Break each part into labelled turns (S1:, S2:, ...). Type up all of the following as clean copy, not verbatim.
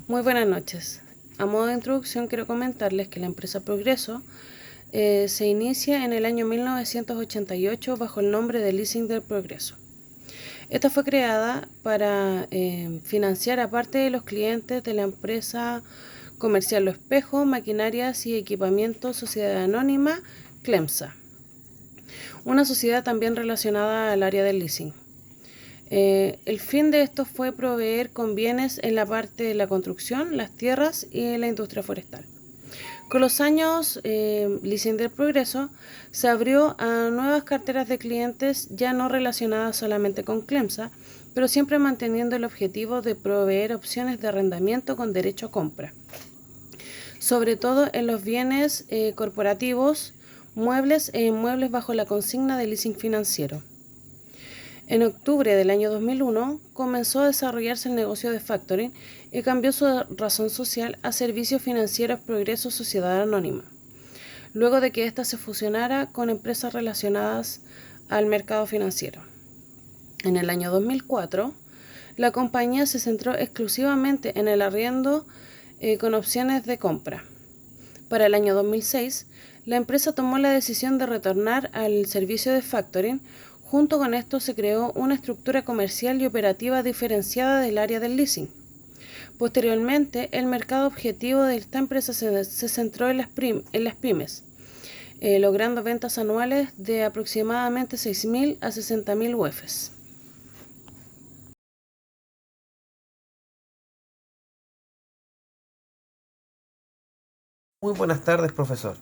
S1: Muy buenas noches. A modo de introducción quiero comentarles que la empresa Progreso se inicia en el año 1988 bajo el nombre de Leasing del Progreso. Esta fue creada para financiar a parte de los clientes de la empresa comercial Lo Espejo, Maquinarias y Equipamientos Sociedad Anónima, CLEMSA, una sociedad también relacionada al área del leasing. El fin de esto fue proveer con bienes en la parte de la construcción, las tierras y la industria forestal. Con los años, Leasing del Progreso se abrió a nuevas carteras de clientes ya no relacionadas solamente con CLEMSA, pero siempre manteniendo el objetivo de proveer opciones de arrendamiento con derecho a compra, sobre todo en los bienes corporativos, muebles e inmuebles bajo la consigna de leasing financiero. En octubre del año 2001 comenzó a desarrollarse el negocio de factoring y cambió su razón social a Servicios Financieros Progreso Sociedad Anónima, luego de que ésta se fusionara con empresas relacionadas al mercado financiero. En el año 2004, la compañía se centró exclusivamente en el arriendo con opciones de compra. Para el año 2006, la empresa tomó la decisión de retornar al servicio de factoring. Junto con esto se creó una estructura comercial y operativa diferenciada del área del leasing. Posteriormente, el mercado objetivo de esta empresa se centró en las pymes, logrando ventas anuales de aproximadamente 6.000 a 60.000 UFs.
S2: Muy buenas tardes, profesor.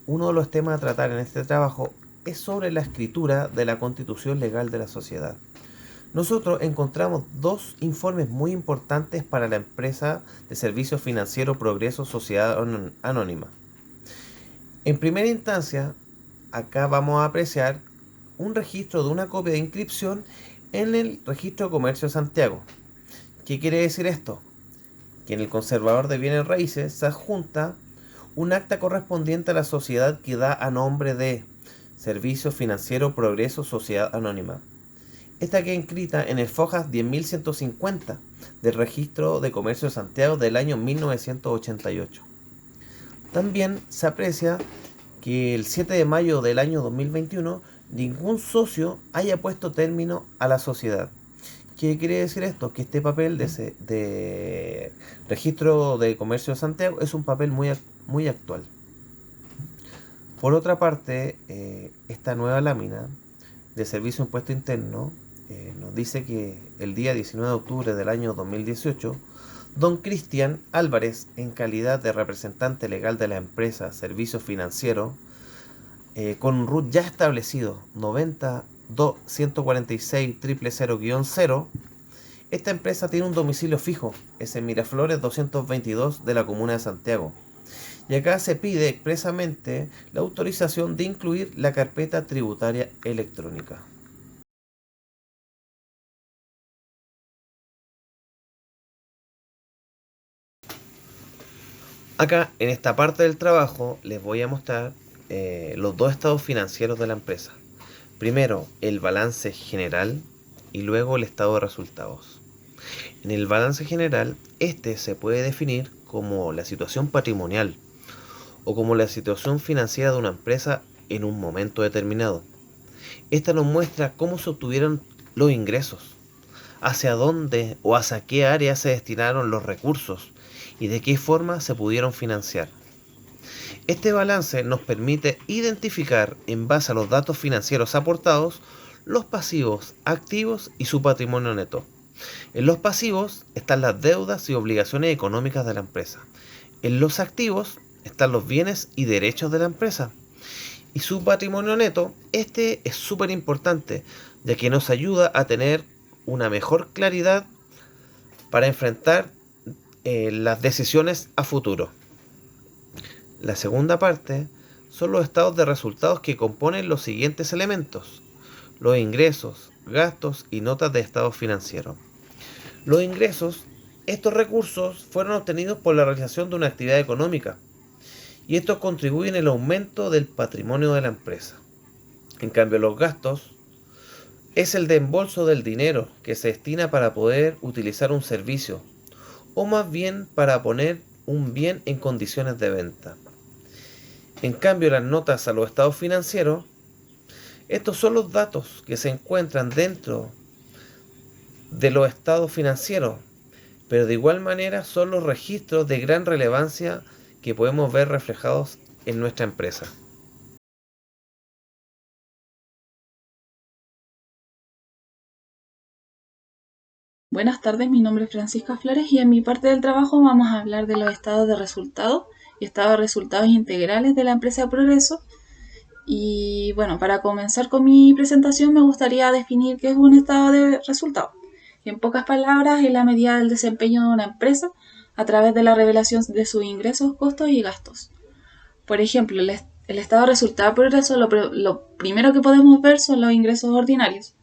S2: Uno de los temas a tratar en este trabajo es sobre la escritura de la Constitución Legal de la Sociedad. Nosotros encontramos dos informes muy importantes para la empresa de servicios financieros Progreso Sociedad Anónima. En primera instancia, acá vamos a apreciar un registro de una copia de inscripción en el Registro de Comercio de Santiago. ¿Qué quiere decir esto? Que en el conservador de bienes raíces se adjunta un acta correspondiente a la sociedad que da a nombre de Servicio Financiero Progreso Sociedad Anónima. Esta queda inscrita en el FOJAS 10.150 del Registro de Comercio de Santiago del año 1988. También se aprecia que el 7 de mayo del año 2021 ningún socio haya puesto término a la sociedad. ¿Qué quiere decir esto? Que este papel de registro de comercio de Santiago es un papel muy actual. Por otra parte, esta nueva lámina de Servicio de Impuesto Interno nos dice que el día 19 de octubre del año 2018, don Cristian Álvarez, en calidad de representante legal de la empresa Servicios Financieros, con un RUT ya establecido 90-146-000-0, esta empresa tiene un domicilio fijo, es en Miraflores 222 de la comuna de Santiago. Y acá se pide expresamente la autorización de incluir la carpeta tributaria electrónica. Acá, en esta parte del trabajo, les voy a mostrar los dos estados financieros de la empresa. Primero, el balance general y luego el estado de resultados. En el balance general, este se puede definir como la situación patrimonial o como la situación financiera de una empresa en un momento determinado. Esta nos muestra cómo se obtuvieron los ingresos, hacia dónde o hacia qué área se destinaron los recursos y de qué forma se pudieron financiar. Este balance nos permite identificar, en base a los datos financieros aportados, los pasivos, activos y su patrimonio neto. En los pasivos están las deudas y obligaciones económicas de la empresa. En los activos están los bienes y derechos de la empresa. Y su patrimonio neto, este es súper importante, ya que nos ayuda a tener una mejor claridad para enfrentar las decisiones a futuro. La segunda parte son los estados de resultados que componen los siguientes elementos: los ingresos, gastos y notas de estado financiero. Los ingresos, estos recursos fueron obtenidos por la realización de una actividad económica y estos contribuyen al aumento del patrimonio de la empresa. En cambio, los gastos es el desembolso del dinero que se destina para poder utilizar un servicio o más bien para poner un bien en condiciones de venta. En cambio, las notas a los estados financieros, estos son los datos que se encuentran dentro de los estados financieros, pero de igual manera son los registros de gran relevancia que podemos ver reflejados en nuestra empresa.
S3: Buenas tardes, mi nombre es Francisca Flores y en mi parte del trabajo vamos a hablar de los estados de resultados y estados de resultados integrales de la empresa Progreso. Y bueno, para comenzar con mi presentación me gustaría definir qué es un estado de resultados. En pocas palabras, es la medida del desempeño de una empresa a través de la revelación de sus ingresos, costos y gastos. Por ejemplo, el estado de resultado de Progreso, lo primero que podemos ver son los ingresos ordinarios.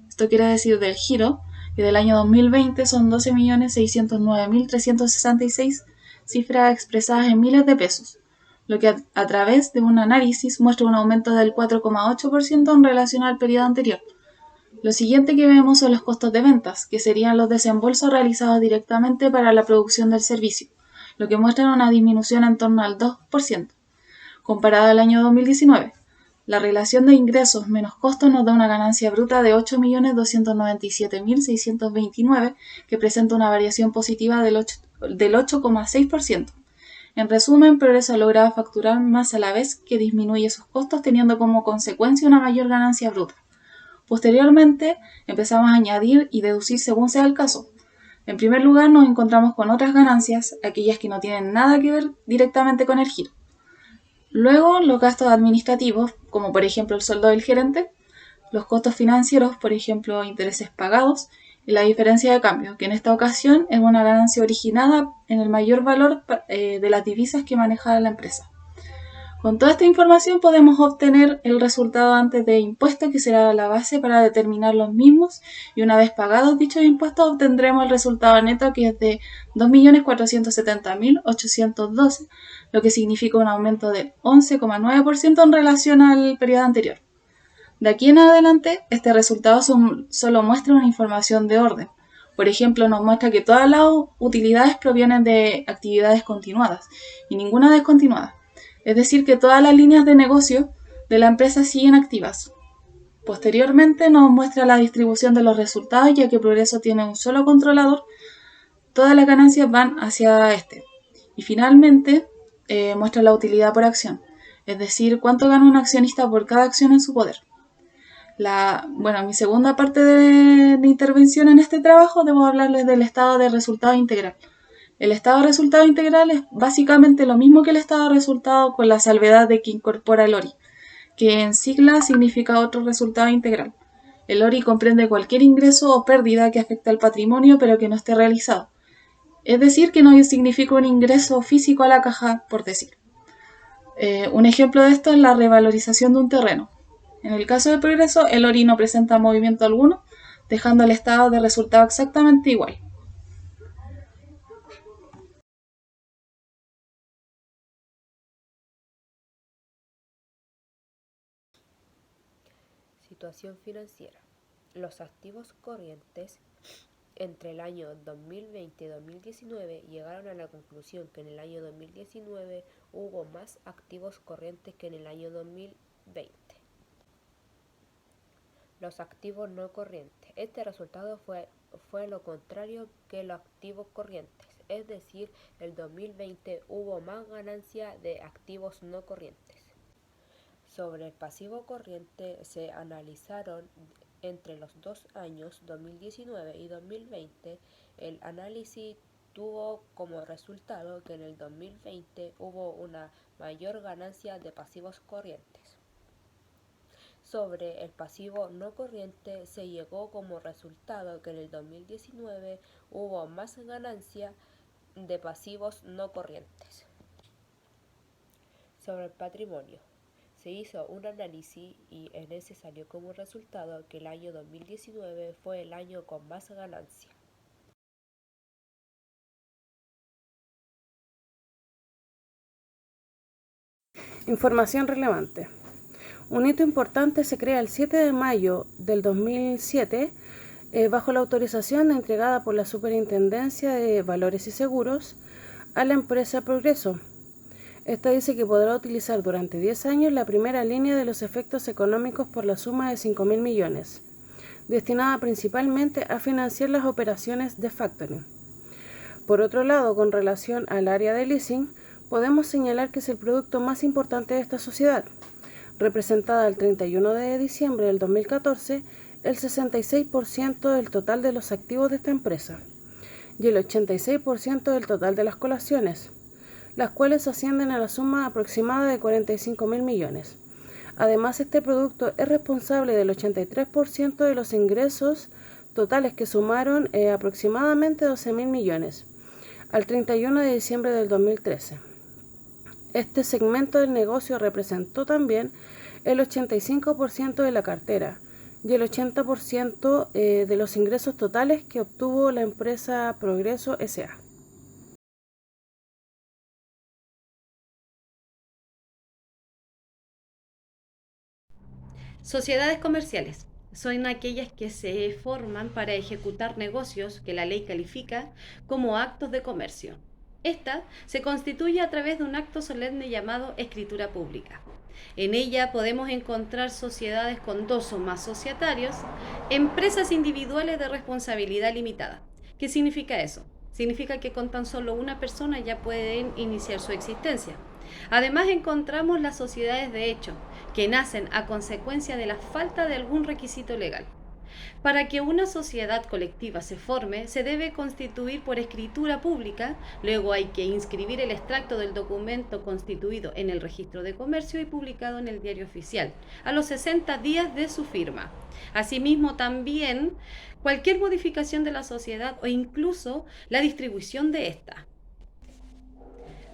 S3: Esto quiere decir del giro, que del año 2020 son 12.609.366 cifras expresadas en miles de pesos, lo que a través de un análisis muestra un aumento del 4,8% en relación al periodo anterior. Lo siguiente que vemos son los costos de ventas, que serían los desembolsos realizados directamente para la producción del servicio, lo que muestra una disminución en torno al 2%, comparado al año 2019. La relación de ingresos menos costos nos da una ganancia bruta de 8.297.629, que presenta una variación positiva del 8,6%. En resumen, Progreso ha logrado facturar más a la vez que disminuye sus costos, teniendo como consecuencia una mayor ganancia bruta. Posteriormente, empezamos a añadir y deducir según sea el caso. En primer lugar, nos encontramos con otras ganancias, aquellas que no tienen nada que ver directamente con el giro. Luego, los gastos administrativos, como por ejemplo el sueldo del gerente, los costos financieros, por ejemplo, intereses pagados, y la diferencia de cambio, que en esta ocasión es una ganancia originada en el mayor valor de las divisas que maneja la empresa. Con toda esta información podemos obtener el resultado antes de impuestos, que será la base para determinar los mismos, y una vez pagados dichos impuestos obtendremos el resultado neto, que es de 2.470.812, lo que significa un aumento del 11,9% en relación al periodo anterior. De aquí en adelante, este resultado solo muestra una información de orden. Por ejemplo, nos muestra que todas las utilidades provienen de actividades continuadas y ninguna descontinuada. Es decir, que todas las líneas de negocio de la empresa siguen activas. Posteriormente nos muestra la distribución de los resultados, ya que Progreso tiene un solo controlador, todas las ganancias van hacia este. Y finalmente muestra la utilidad por acción, es decir, cuánto gana un accionista por cada acción en su poder. Mi segunda parte de intervención en este trabajo debo hablarles del estado de resultado integral. El estado de resultado integral es básicamente lo mismo que el estado de resultado, con la salvedad de que incorpora el ORI, que en sigla significa otro resultado integral. El ORI comprende cualquier ingreso o pérdida que afecte al patrimonio pero que no esté realizado. Es decir, que no significa un ingreso físico a la caja, por decir. Un ejemplo de esto es la revalorización de un terreno. En el caso de Progreso, el ORI no presenta movimiento alguno, dejando el estado de resultado exactamente igual.
S4: Situación financiera. Los activos corrientes entre el año 2020 y 2019 llegaron a la conclusión que en el año 2019 hubo más activos corrientes que en el año 2020. Los activos no corrientes. Este resultado fue lo contrario que los activos corrientes, es decir, el 2020 hubo más ganancia de activos no corrientes. Sobre el pasivo corriente se analizaron entre los 2 años 2019 y 2020. El análisis tuvo como resultado que en el 2020 hubo una mayor ganancia de pasivos corrientes. Sobre el pasivo no corriente se llegó como resultado que en el 2019 hubo más ganancia de pasivos no corrientes. Sobre el patrimonio. Se hizo un análisis y en ese salió como resultado que el año 2019 fue el año con más ganancia.
S1: Información relevante. Un hito importante se crea el 7 de mayo del 2007 bajo la autorización entregada por la Superintendencia de Valores y Seguros a la empresa Progreso. Esta dice que podrá utilizar durante 10 años la primera línea de los efectos económicos por la suma de 5.000 millones, destinada principalmente a financiar las operaciones de factoring. Por otro lado, con relación al área de leasing, podemos señalar que es el producto más importante de esta sociedad, representada el 31 de diciembre del 2014, el 66% del total de los activos de esta empresa y el 86% del total de las colaciones, las cuales ascienden a la suma aproximada de 45.000 millones. Además, este producto es responsable del 83% de los ingresos totales que sumaron aproximadamente 12.000 millones al 31 de diciembre del 2013. Este segmento del negocio representó también el 85% de la cartera y el 80% de los ingresos totales que obtuvo la empresa Progreso S.A.
S5: Sociedades comerciales son aquellas que se forman para ejecutar negocios que la ley califica como actos de comercio. Esta se constituye a través de un acto solemne llamado escritura pública. En ella podemos encontrar sociedades con 2 o más societarios, empresas individuales de responsabilidad limitada. ¿Qué significa eso? Significa que con tan solo una persona ya pueden iniciar su existencia. Además encontramos las sociedades de hecho, que nacen a consecuencia de la falta de algún requisito legal. Para que una sociedad colectiva se forme, se debe constituir por escritura pública, luego hay que inscribir el extracto del documento constituido en el registro de comercio y publicado en el diario oficial, a los 60 días de su firma. Asimismo, también cualquier modificación de la sociedad o incluso la distribución de esta.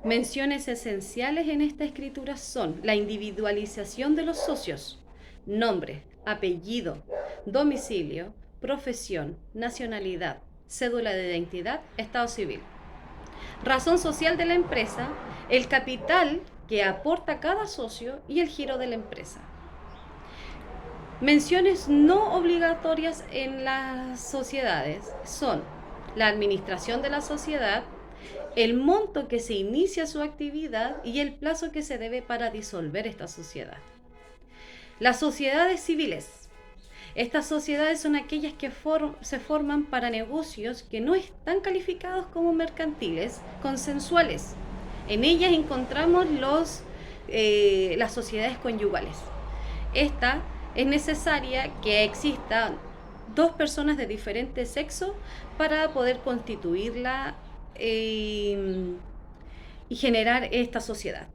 S5: Menciones esenciales en esta escritura son la individualización de los socios, nombre, apellido, domicilio, profesión, nacionalidad, cédula de identidad, estado civil. Razón social de la empresa, el capital que aporta cada socio y el giro de la empresa. Menciones no obligatorias en las sociedades son la administración de la sociedad, el monto que se inicia su actividad y el plazo que se debe para disolver esta sociedad. Las sociedades civiles. Estas sociedades son aquellas que se forman para negocios que no están calificados como mercantiles, consensuales. En ellas encontramos las sociedades conyugales. Esta es necesaria que existan 2 personas de diferente sexo para poder constituirla y generar esta sociedad.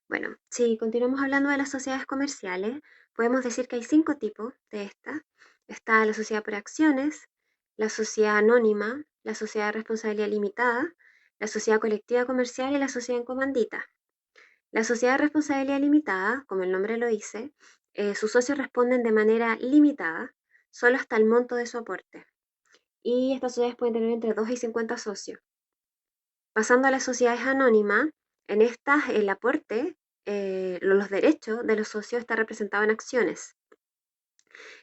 S6: Bueno, si continuamos hablando de las sociedades comerciales, podemos decir que hay 5 tipos de estas. Está la sociedad por acciones, la sociedad anónima, la sociedad de responsabilidad limitada, la sociedad colectiva comercial y la sociedad en comandita. La sociedad de responsabilidad limitada, como el nombre lo dice, sus socios responden de manera limitada, solo hasta el monto de su aporte. Y estas sociedades pueden tener entre 2 y 50 socios. Pasando a las sociedades anónimas, en estas el aporte, los derechos de los socios está representado en acciones.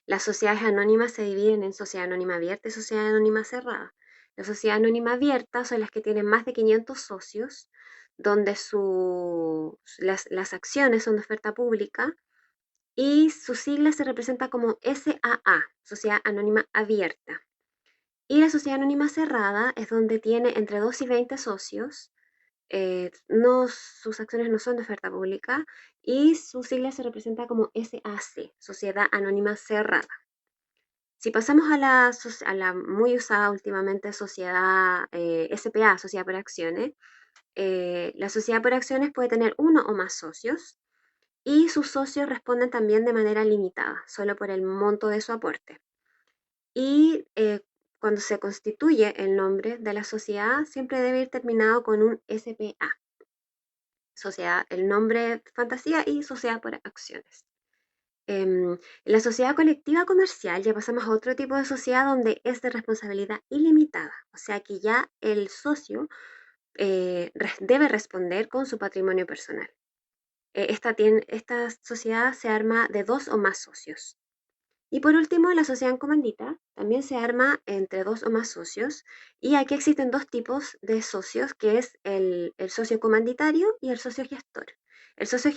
S6: Las sociedades anónimas se dividen en sociedad anónima abierta y sociedad anónima cerrada. La sociedad anónima abierta son las que tienen más de 500 socios, donde las acciones son de oferta pública y su sigla se representa como SAA, Sociedad Anónima Abierta. Y la sociedad anónima cerrada es donde tiene entre 2 y 20 socios, sus acciones no son de oferta pública y su sigla se representa como SAC, Sociedad Anónima Cerrada. Si pasamos a la muy usada últimamente sociedad SPA, Sociedad por Acciones, la sociedad por acciones puede tener 1 o más socios y sus socios responden también de manera limitada, solo por el monto de su aporte. Y cuando se constituye el nombre de la sociedad, siempre debe ir terminado con un SPA. Sociedad, el nombre fantasía y sociedad por acciones. En la sociedad colectiva comercial ya pasamos a otro tipo de sociedad donde es de responsabilidad ilimitada, o sea que ya el socio debe responder con su patrimonio personal. Esta sociedad se arma de 2 o más socios. Y por último, la sociedad en comandita también se arma entre 2 o más socios. Y aquí existen 2 tipos de socios, que es el socio comanditario y el socio gestor. Los socios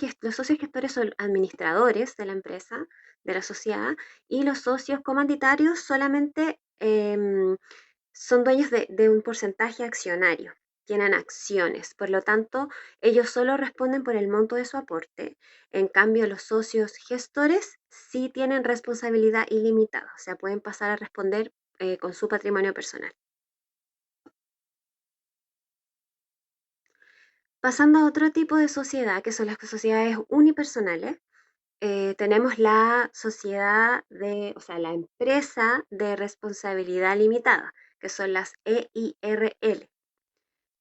S6: gestores son administradores de la empresa, de la sociedad, y los socios comanditarios solamente son dueños de un porcentaje accionario, tienen acciones, por lo tanto, ellos solo responden por el monto de su aporte. En cambio, los socios gestores sí tienen responsabilidad ilimitada, o sea, pueden pasar a responder con su patrimonio personal. Pasando a otro tipo de sociedad, que son las sociedades unipersonales, tenemos la la empresa de responsabilidad limitada, que son las EIRL,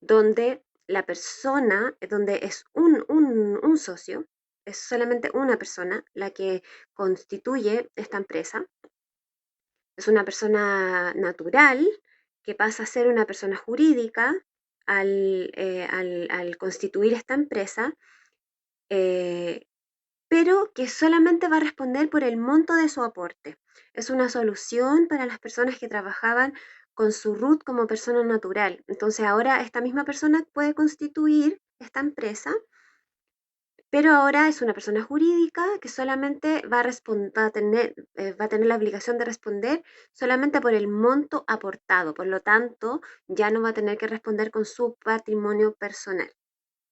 S6: donde donde es un socio, es solamente una persona la que constituye esta empresa. Es una persona natural que pasa a ser una persona jurídica al constituir esta empresa, eh, pero que solamente va a responder por el monto de su aporte. Es una solución para las personas que trabajaban con su RUT como persona natural. Entonces ahora esta misma persona puede constituir esta empresa, pero ahora es una persona jurídica que solamente va a tener la obligación de responder solamente por el monto aportado. Por lo tanto, ya no va a tener que responder con su patrimonio personal.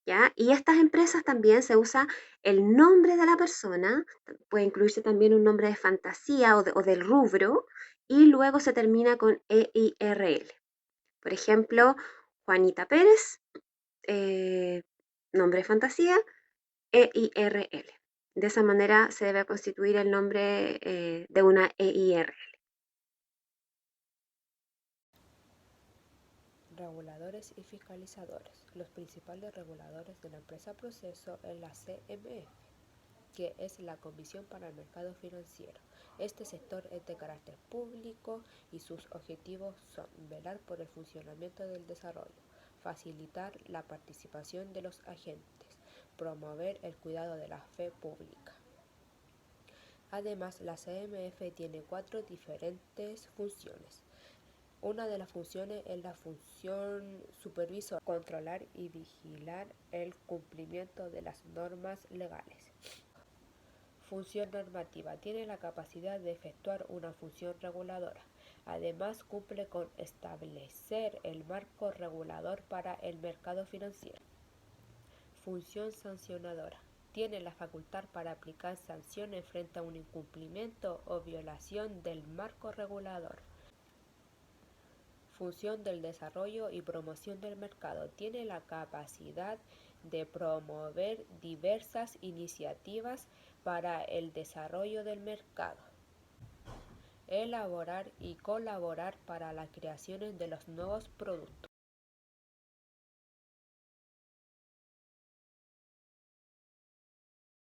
S6: ¿Ya? Y estas empresas también se usa el nombre de la persona, puede incluirse también un nombre de fantasía o del rubro, y luego se termina con EIRL. Por ejemplo, Juanita Pérez, nombre de fantasía, EIRL. De esa manera se debe constituir el nombre de una EIRL.
S4: Reguladores y fiscalizadores. Los principales reguladores de la empresa proceso es la CMF, que es la Comisión para el Mercado Financiero. Este sector es de carácter público y sus objetivos son velar por el funcionamiento del desarrollo, facilitar la participación de los agentes, promover el cuidado de la fe pública. Además, la CMF tiene 4 diferentes funciones. Una de las funciones es la función supervisor, controlar y vigilar el cumplimiento de las normas legales. Función normativa. Tiene la capacidad de efectuar una función reguladora. Además, cumple con establecer el marco regulador para el mercado financiero. Función sancionadora. Tiene la facultad para aplicar sanciones frente a un incumplimiento o violación del marco regulador. Función del desarrollo y promoción del mercado. Tiene la capacidad de promover diversas iniciativas para el desarrollo del mercado, elaborar y colaborar para la creación de los nuevos productos.